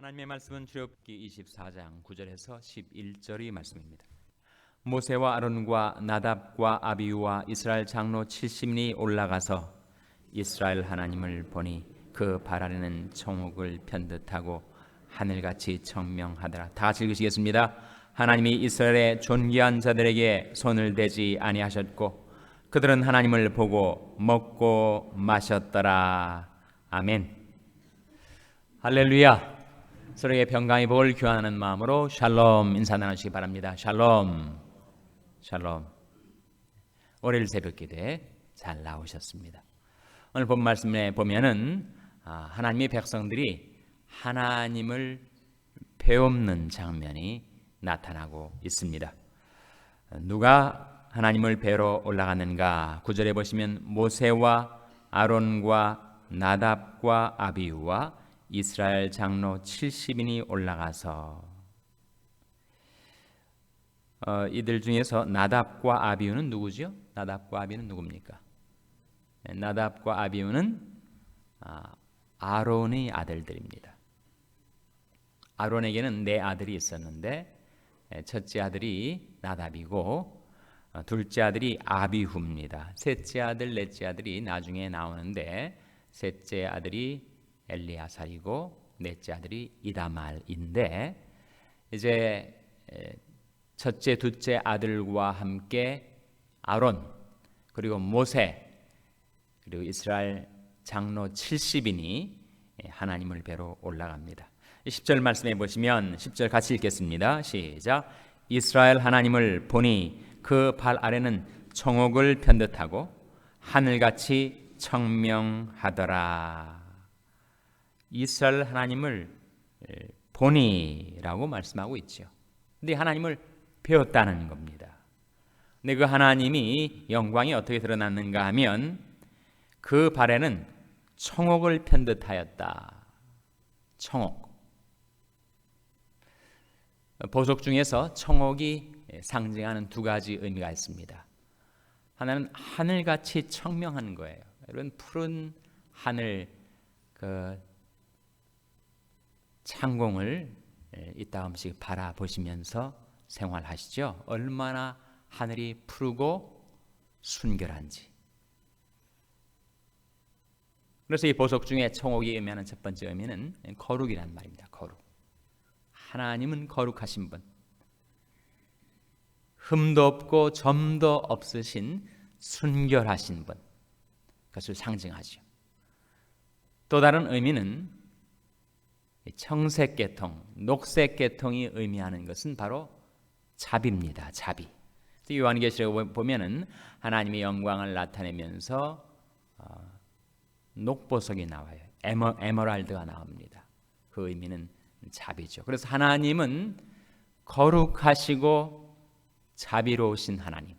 하나님의 말씀은 출애굽기 24장 9절에서 11절의 말씀입니다. 모세와 아론과 나답과 아비후와 이스라엘 장로 70인이 올라가서 이스라엘 하나님을 보니 그 발 아래는 청옥을 편듯하고 하늘같이 청명하더라. 다 같이 읽으시겠습니다. 하나님이 이스라엘의 존귀한 자들에게 손을 대지 아니하셨고 그들은 하나님을 보고 먹고 마셨더라. 아멘. 할렐루야. 서로의 평강의 복을 교환하는 마음으로 샬롬 인사 나누시기 바랍니다. 샬롬. 샬롬. 월요일 새벽 기도에 잘 나오셨습니다. 오늘 본 말씀에 보면은 하나님의 백성들이 하나님을 배움는 장면이 나타나고 있습니다. 누가 하나님을 배우러 올라갔는가? 9절에 보시면 모세와 아론과 나답과 아비후와 이스라엘 장로 70인이 올라가서 이들 중에서 나답과 아비후는 누구죠? 나답과 아비후는 누굽니까? 나답과 아비후는 아론의 아들들입니다. 아론에게는 네 아들이 있었는데 첫째 아들이 나답이고 둘째 아들이 아비후입니다. 셋째 아들, 넷째 아들이 나중에 나오는데 셋째 아들이 엘리아살이고 넷째 아들이 이다말인데 이제 첫째, 둘째 아들과 함께 아론 그리고 모세 그리고 이스라엘 장로 70인이 하나님을 뵈러 올라갑니다. 10절 말씀해 보시면 10절 같이 읽겠습니다. 시작. 이스라엘 하나님을 보니 그 발 아래는 청옥을 편듯하고 하늘같이 청명하더라. 이스라엘 하나님을 보니라고 말씀하고 있죠. 근데 하나님을 배웠다는 겁니다. 근데 그 하나님이 영광이 어떻게 드러났는가 하면 그 발에는 청옥을 편듯하였다. 청옥. 보석 중에서 청옥이 상징하는 두 가지 의미가 있습니다. 하나는 하늘같이 청명한 거예요. 여러분 푸른 하늘 그 창공을 이따금씩 바라보시면서 생활하시죠. 얼마나 하늘이 푸르고 순결한지. 그래서 이 보석 중에 청옥이 의미하는 첫 번째 의미는 거룩이란 말입니다. 거룩. 하나님은 거룩하신 분, 흠도 없고 점도 없으신 순결하신 분, 그것을 상징하죠. 또 다른 의미는 청색계통, 녹색계통이 의미하는 것은 바로 자비입니다. 자비. 요한계시록에 보면은 하나님의 영광을 나타내면서 녹보석이 나와요. 에메랄드가 나옵니다. 그 의미는 자비죠. 그래서 하나님은 거룩하시고 자비로우신 하나님.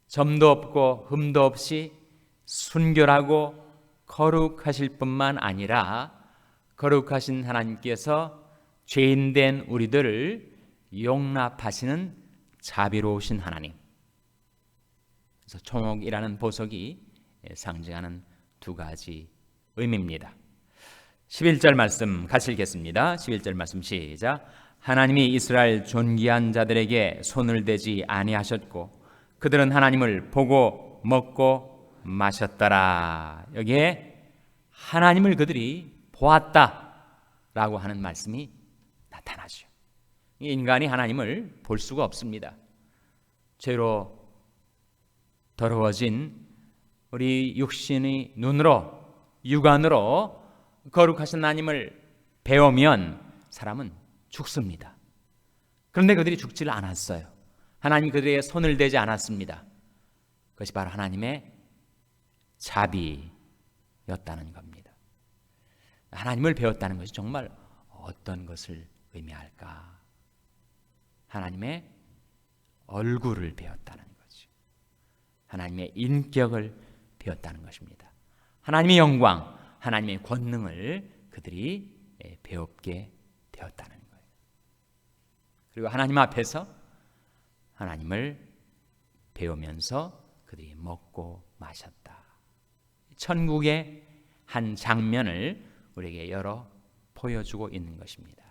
점도 없고 흠도 없이 순결하고 거룩하실 뿐만 아니라 거룩하신 하나님께서 죄인된 우리들을 용납하시는 자비로우신 하나님. 그래서 청옥이라는 보석이 상징하는 두 가지 의미입니다. 11절 말씀 같이 읽겠습니다. 11절 말씀 시작. 하나님이 이스라엘 존귀한 자들에게 손을 대지 아니하셨고 그들은 하나님을 보고 먹고 마셨더라. 여기에 하나님을 그들이 보았다라고 하는 말씀이 나타나죠. 인간이 하나님을 볼 수가 없습니다. 죄로 더러워진 우리 육신의 눈으로 육안으로 거룩하신 하나님을 배우면 사람은 죽습니다. 그런데 그들이 죽질 않았어요. 하나님이 그들에게 손을 대지 않았습니다. 그것이 바로 하나님의 자비였다는 겁니다. 하나님을 배웠다는 것이 정말 어떤 것을 의미할까? 하나님의 얼굴을 배웠다는 거죠. 하나님의 인격을 배웠다는 것입니다. 하나님의 영광, 하나님의 권능을 그들이 배웠게 되었다는 거예요. 그리고 하나님 앞에서 하나님을 배우면서 그들이 먹고 마셨다. 천국의 한 장면을 우리에게 열어 보여주고 있는 것입니다.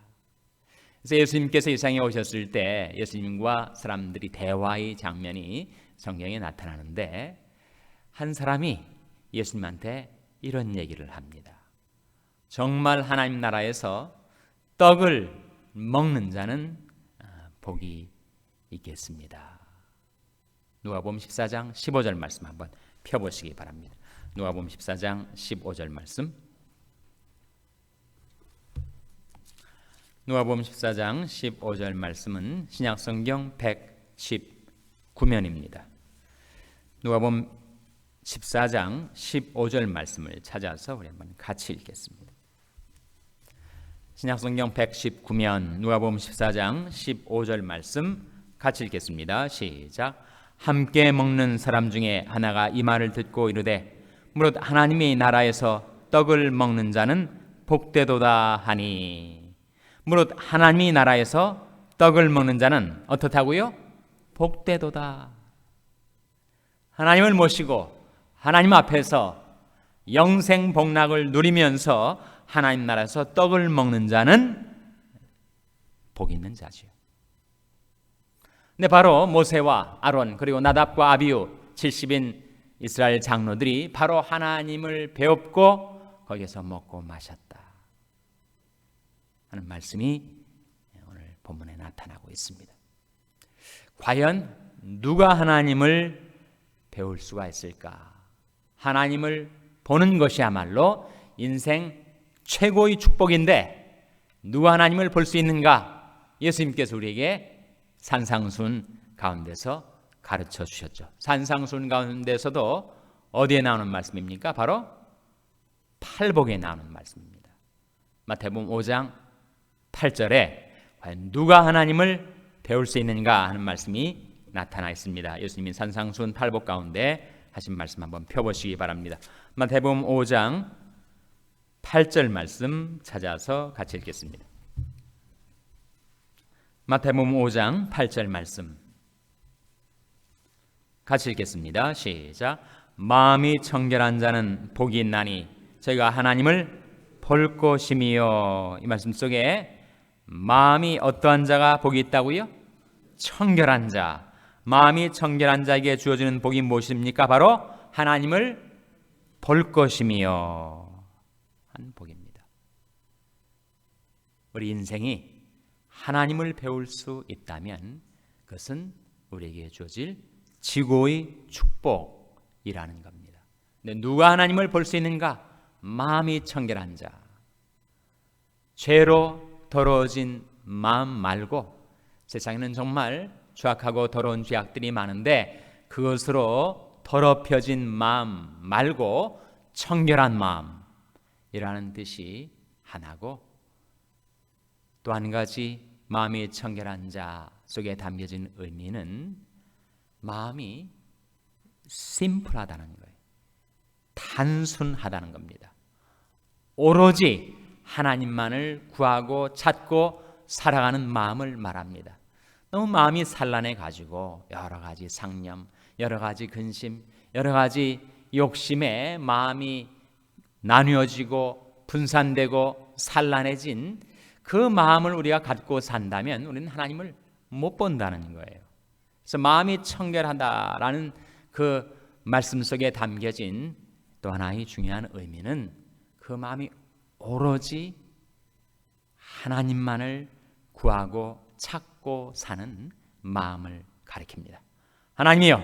그래서 예수님께서 이 세상에 오셨을 때 예수님과 사람들이 대화의 장면이 성경에 나타나는데, 한 사람이 예수님한테 이런 얘기를 합니다. 정말 하나님 나라에서 떡을 먹는 자는 복이 있겠습니다. 누가복음 14장 15절 말씀 한번 펴보시기 바랍니다. 누가복음 14장 15절 말씀. 누가복음 14장 15절 말씀은 신약성경 119면입니다. 누가복음 14장 15절 말씀을 찾아서 우리 한번 같이 읽겠습니다. 신약성경 119면 누가복음 14장 15절 말씀 같이 읽겠습니다. 시작. 함께 먹는 사람 중에 하나가 이 말을 듣고 이르되 무릇 하나님의 나라에서 떡을 먹는 자는 복되도다 하니. 무릇 하나님의 나라에서 떡을 먹는 자는 어떻다고요? 복되도다. 하나님을 모시고 하나님 앞에서 영생 복락을 누리면서 하나님 나라에서 떡을 먹는 자는 복 있는 자지요. 근데 바로 모세와 아론 그리고 나답과 아비후 70인 이스라엘 장로들이 바로 하나님을 배웠고 거기에서 먹고 마셨다 하는 말씀이 오늘 본문에 나타나고 있습니다. 과연 누가 하나님을 배울 수가 있을까? 하나님을 보는 것이야말로 인생 최고의 축복인데 누가 하나님을 볼 수 있는가? 예수님께서 우리에게 산상순 가운데서 가르쳐 주셨죠. 산상순 가운데서도 어디에 나오는 말씀입니까? 바로 팔복에 나오는 말씀입니다. 마태복음 5장 8절에 과연 누가 하나님을 배울 수 있는가 하는 말씀이 나타나 있습니다. 예수님이 산상순 팔복 가운데 하신 말씀 한번 펴보시기 바랍니다. 마태복음 5장 8절 말씀 찾아서 같이 읽겠습니다. 마태복음 5장 8절 말씀 같이 읽겠습니다. 시작. 마음이 청결한 자는 복이 있나니 저희가 하나님을 볼 것임이요. 이 말씀 속에 마음이 어떠한 자가 복이 있다고요? 청결한 자. 마음이 청결한 자에게 주어지는 복이 무엇입니까? 바로 하나님을 볼 것임이요 한 복입니다. 우리 인생이 하나님을 배울 수 있다면 그것은 우리에게 주어질 지고의 축복이라는 겁니다. 근데 누가 하나님을 볼 수 있는가? 마음이 청결한 자. 죄로 더러워진 마음 말고 세상에는 정말 죄악하고 더러운 죄악들이 많은데 그것으로 더럽혀진 마음 말고 청결한 마음이라는 뜻이 하나고, 또 한 가지 마음이 청결한 자 속에 담겨진 의미는 마음이 심플하다는 거예요. 단순하다는 겁니다. 오로지 하나님만을 구하고 찾고 살아가는 마음을 말합니다. 너무 마음이 산란해 가지고 여러 가지 상념, 여러 가지 근심, 여러 가지 욕심에 마음이 나뉘어지고 분산되고 산란해진 그 마음을 우리가 갖고 산다면 우리는 하나님을 못 본다는 거예요. 그래서 마음이 청결하다라는 그 말씀 속에 담겨진 또 하나의 중요한 의미는 그 마음이 오로지 하나님만을 구하고 찾고 사는 마음을 가리킵니다. 하나님이여,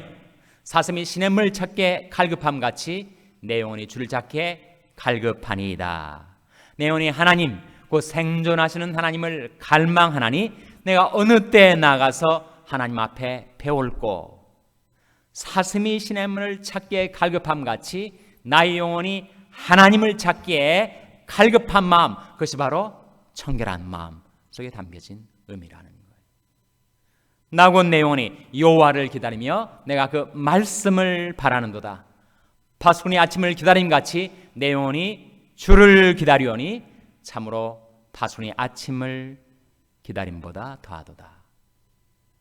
사슴이 시냇물 찾게 갈급함같이 내 영혼이 주를 찾게 갈급하니이다. 내 영혼이 하나님, 곧 생존하시는 하나님을 갈망하나니 내가 어느 때에 나가서 하나님 앞에 배울고, 사슴이 시냇물을 찾기에 갈급함같이 나의 영혼이 하나님을 찾기에 갈급한 마음, 그것이 바로 청결한 마음 속에 담겨진 의미라는 거예요. 나 곧 내 영혼이 여호와를 기다리며 내가 그 말씀을 바라는도다. 파수꾼이 아침을 기다림같이 내 영혼이 주를 기다리오니 참으로 파수꾼이 아침을 기다림보다 더하도다.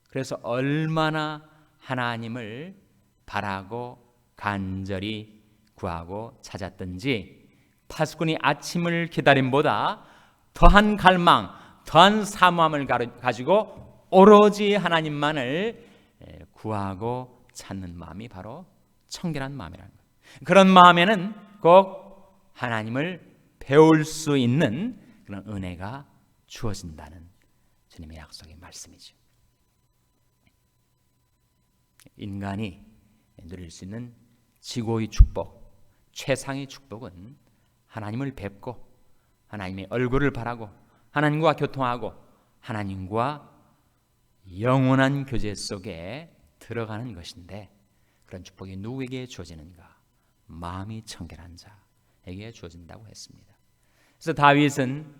그래서 얼마나 하나님을 바라고 간절히 구하고 찾았든지 파수꾼이 아침을 기다림보다 더한 갈망, 더한 사모함을 가지고 오로지 하나님만을 구하고 찾는 마음이 바로 청결한 마음이라는 거예요. 그런 마음에는 꼭 하나님을 배울 수 있는 그런 은혜가 주어진다는 주님의 약속의 말씀이죠. 인간이 누릴 수 있는 지고의 축복, 최상의 축복은 하나님을 뵙고 하나님의 얼굴을 바라고 하나님과 교통하고 하나님과 영원한 교제 속에 들어가는 것인데, 그런 축복이 누구에게 주어지는가? 마음이 청결한 자에게 주어진다고 했습니다. 그래서 다윗은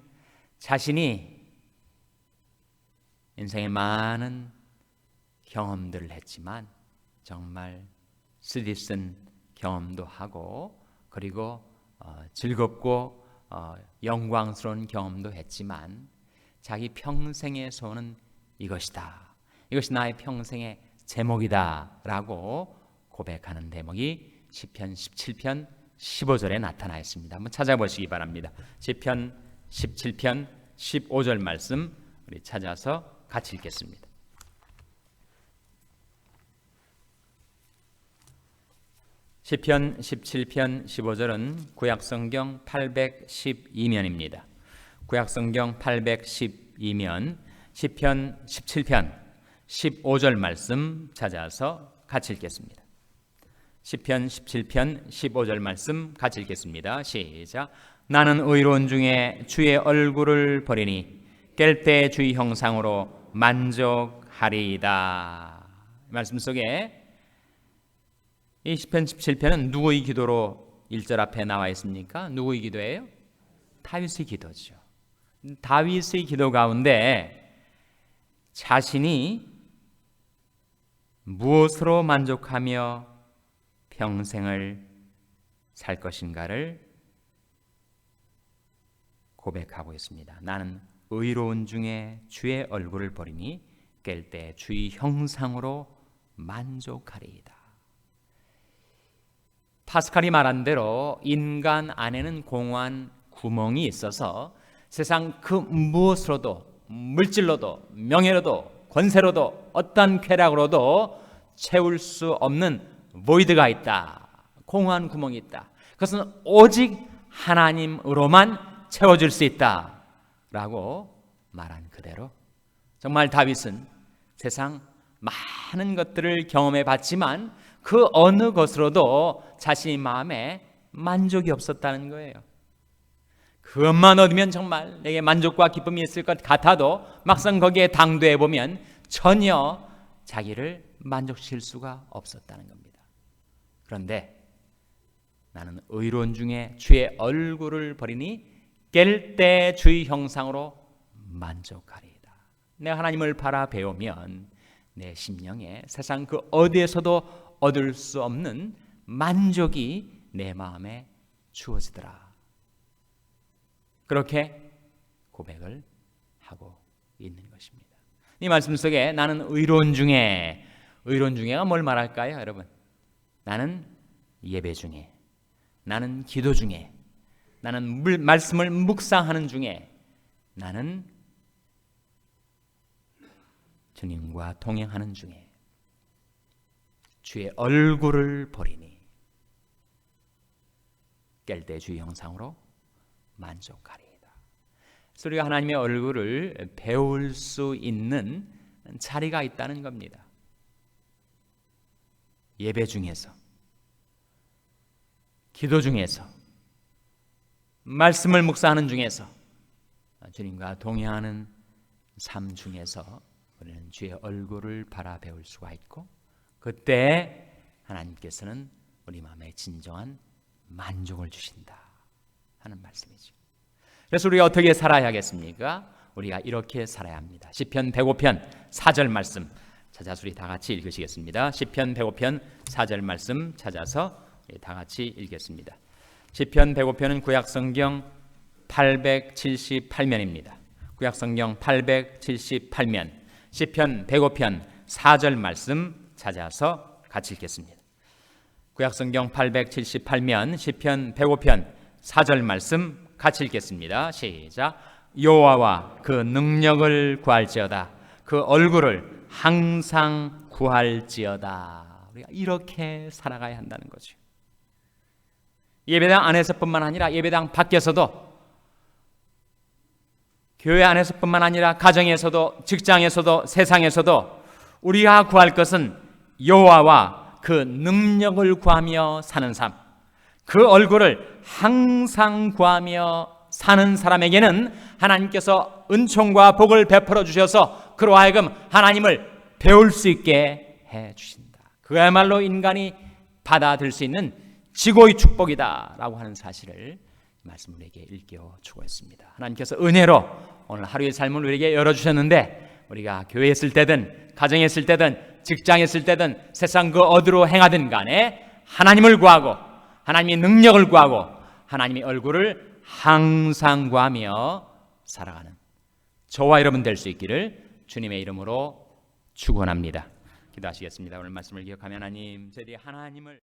자신이 인생에 많은 경험들을 했지만 정말 쓰디쓴 경험도 하고, 그리고 즐겁고 영광스러운 경험도 했지만 자기 평생의 소원은 이것이다, 이것이 나의 평생의 제목이다 라고 고백하는 대목이 시편 17편 15절에 나타나 있습니다. 한번 찾아보시기 바랍니다. 시편 17편 15절 말씀 우리 찾아서 같이 읽겠습니다. 시편 17편 15절은 구약성경 812면입니다. 구약성경 812면 시편 17편 15절 말씀 찾아서 같이 읽겠습니다. 시편 17편 15절 말씀 같이 읽겠습니다. 시작. 나는 의로운 중에 주의 얼굴을 버리니 깰 때 주의 형상으로 만족하리이다. 말씀 속에 이 시편 17편은 누구의 기도로 1절 앞에 나와 있습니까? 누구의 기도예요? 다윗의 기도죠. 다윗의 기도 가운데 자신이 무엇으로 만족하며 평생을 살 것인가를 고백하고 있습니다. 나는 의로운 중에 주의 얼굴을 버리니 깰 때 주의 형상으로 만족하리이다. 파스칼이 말한 대로 인간 안에는 공허한 구멍이 있어서 세상 그 무엇으로도, 물질로도, 명예로도, 권세로도, 어떤 쾌락으로도 채울 수 없는 보이드가 있다. 공허한 구멍이 있다. 그것은 오직 하나님으로만 채워질 수 있다 라고 말한 그대로 정말 다윗은 세상 많은 것들을 경험해 봤지만 그 어느 것으로도 자신의 마음에 만족이 없었다는 거예요. 그것만 얻으면 정말 내게 만족과 기쁨이 있을 것 같아도 막상 거기에 당도해 보면 전혀 자기를 만족시킬 수가 없었다는 겁니다. 그런데 나는 의로운 중에 주의 얼굴을 버리니 깰 때 주의 형상으로 만족하리이다. 내가 하나님을 바라 배우면 내 심령에 세상 그 어디에서도 얻을 수 없는 만족이 내 마음에 주어지더라. 그렇게 고백을 하고 있는 것입니다. 이 말씀 속에 나는 의로운 중에가 뭘 말할까요, 여러분? 나는 예배 중에, 나는 기도 중에, 나는 말씀을 묵상하는 중에, 나는 주님과 동행하는 중에 주의 얼굴을 버리니 깰 때 주의 형상으로 만족하리이다. 그래서 우리가 하나님의 얼굴을 배울 수 있는 자리가 있다는 겁니다. 예배 중에서, 기도 중에서, 말씀을 묵상하는 중에서, 주님과 동행하는 삶 중에서 우리는 주의 얼굴을 바라 배울 수가 있고, 그때 하나님께서는 우리 마음에 진정한 만족을 주신다 하는 말씀이죠. 그래서 우리가 어떻게 살아야겠습니까? 우리가 이렇게 살아야 합니다. 시편 105편 4절 말씀 찾아서 우리 다 같이 읽으시겠습니다. 시편 105편 4절 말씀 찾아서 우리 다 같이 읽겠습니다. 시편 105편은 구약성경 878면입니다. 구약성경 878면 시편 105편 4절 말씀 찾아서 같이 읽겠습니다. 구약성경 878면 시편 105편 4절 말씀 같이 읽겠습니다. 시작. 여호와와 그 능력을 구할지어다. 그 얼굴을 항상 구할지어다. 우리가 이렇게 살아가야 한다는 거죠. 예배당 안에서뿐만 아니라 예배당 밖에서도, 교회 안에서뿐만 아니라 가정에서도, 직장에서도, 세상에서도 우리가 구할 것은 여호와와 그 능력을 구하며 사는 삶, 그 얼굴을 항상 구하며 사는 사람에게는 하나님께서 은총과 복을 베풀어 주셔서 그로 하여금 하나님을 배울 수 있게 해 주신다. 그야말로 인간이 받아들일 수 있는 지고의 축복이다라고 하는 사실을 말씀을 우리에게 일깨워주고 있습니다. 하나님께서 은혜로 오늘 하루의 삶을 우리에게 열어주셨는데, 우리가 교회에 있을 때든 가정에 있을 때든 직장에 있을 때든 세상 그 어디로 행하든 간에 하나님을 구하고 하나님의 능력을 구하고 하나님의 얼굴을 항상 구하며 살아가는 저와 여러분 될 수 있기를 주님의 이름으로 축원합니다. 기도하시겠습니다. 오늘 말씀을 기억하며 하나님, 저희들이 하나님을